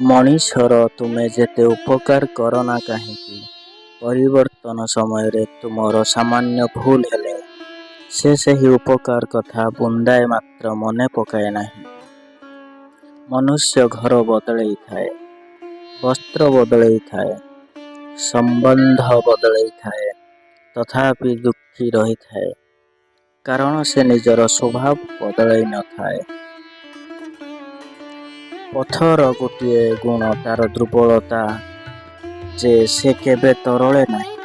ମଣିଷର ତୁମେ ଯେତେ ଉପକାର କର ନା କାହିଁକି, ପରିବର୍ତ୍ତନ ସମୟରେ ତୁମର ସାମାନ୍ୟ ଭୁଲ ହେଲେ ସେ ସେହି ଉପକାର କଥା ବୁନ୍ଦାଏ ମାତ୍ର ମନେ ପକାଏ ନାହିଁ। ମନୁଷ୍ୟ ଘର ବଦଳେଇଥାଏ, ବସ୍ତ୍ର ବଦଳେଇଥାଏ, ସମ୍ବନ୍ଧ ବଦଳେଇଥାଏ, ତଥାପି ଦୁଃଖୀ ରହିଥାଏ, କାରଣ ସେ ନିଜର ସ୍ୱଭାବ ବଦଳାଇ ନଥାଏ। ପଥର ଗୋଟିଏ ଗୁଣ ତାର ଦୁର୍ବଳତା ଯେ ସେ କେବେ ତରଳେ ନାହିଁ,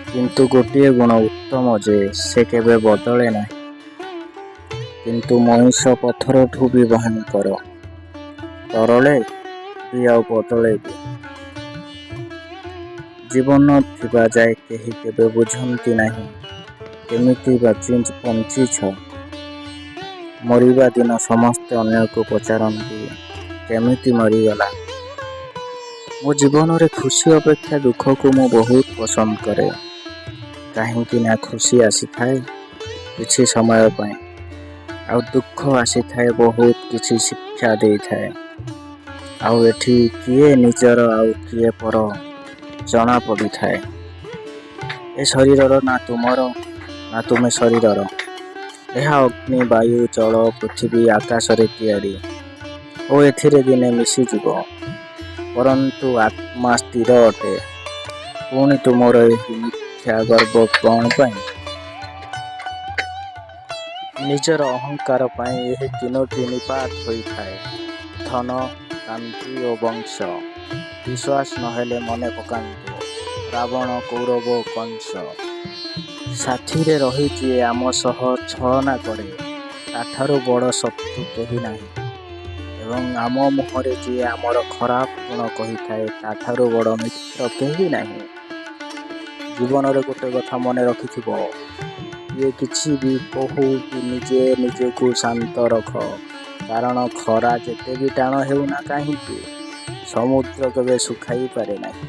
କିନ୍ତୁ ଗୋଟିଏ ଗୁଣ ଉତ୍ତମ ଯେ ସେ କେବେ ବଦଳେ ନାହିଁ। କିନ୍ତୁ ମଣିଷ ପଥରଠୁ ବି ଭୟଙ୍କର, ତରଳେ ବି ଆଉ ବଦଳେ ବି। ଜୀବନ ଥିବା ଯାଏ କେହି କେବେ ବୁଝନ୍ତି ନାହିଁ କେମିତି ବଞ୍ଚିଛ। ମରିବା ଦିନ ସମସ୍ତେ ଅନ୍ୟକୁ ପଚାରନ୍ତି କେମିତି ମରିଗଲା। ମୋ ଜୀବନରେ ଖୁସି ଅପେକ୍ଷା ଦୁଃଖକୁ ମୁଁ ବହୁତ ପସନ୍ଦ କରେ, କାହିଁକି ନା ଖୁସି ଆସିଥାଏ କିଛି ସମୟ ପାଇଁ, ଆଉ ଦୁଃଖ ଆସିଥାଏ ବହୁତ କିଛି ଶିକ୍ଷା ଦେଇଥାଏ। ଆଉ ଏଠି କିଏ ନିଜର ଆଉ କିଏ ପର ଜଣା ପଡ଼ିଥାଏ। ଏ ଶରୀରର ନା ତୁମର ନା ତୁମେ ଶରୀରର। ଏହା ଅଗ୍ନି, ବାୟୁ, ଜଳ, ପୃଥିବୀ, ଆକାଶରେ ତିଆରି ଓ ଏଥିରେ ଦିନେ ମିଶିଯିବ, ପରନ୍ତୁ ଆତ୍ମା ସ୍ଥିର ଅଟେ। ପୁଣି ତୁମର ଏହି ମିଥ୍ୟା ଗର୍ବ କ'ଣ ପାଇଁ? ନିଜର ଅହଙ୍କାର ପାଇଁ ଏହି ତିନୋଟି ନିପାତ ହୋଇଥାଏ, ଧନ, କାନ୍ତି ଓ ବଂଶ। ବିଶ୍ୱାସ ନହେଲେ ମନେ ପକାନ୍ତୁ ରାବଣ, କୌରବ, କଂସ। ସାଥିରେ ରହି ଯିଏ ଆମ ସହ ଛଳନା କରେ ତାଠାରୁ ବଡ଼ ଶତ୍ରୁ କେହି ନାହିଁ, ଏବଂ ଆମ ମୁହଁରେ ଯିଏ ଆମର ଖରାପ ଗୁଣ କହିଥାଏ ତାଠାରୁ ବଡ଼ ମିତ୍ର କେହି ନାହିଁ। ଜୀବନରେ ଗୋଟେ କଥା ମନେ ରଖିଥିବ, କିଏ କିଛି ବି କହୁ କି ନିଜକୁ ଶାନ୍ତ ରଖ, କାରଣ ଖରା ଯେତେ ବି ଟାଣ ହେଉନା କାହିଁକି ସମୁଦ୍ର କେବେ ଶୁଖାଇ ପାରେ ନାହିଁ।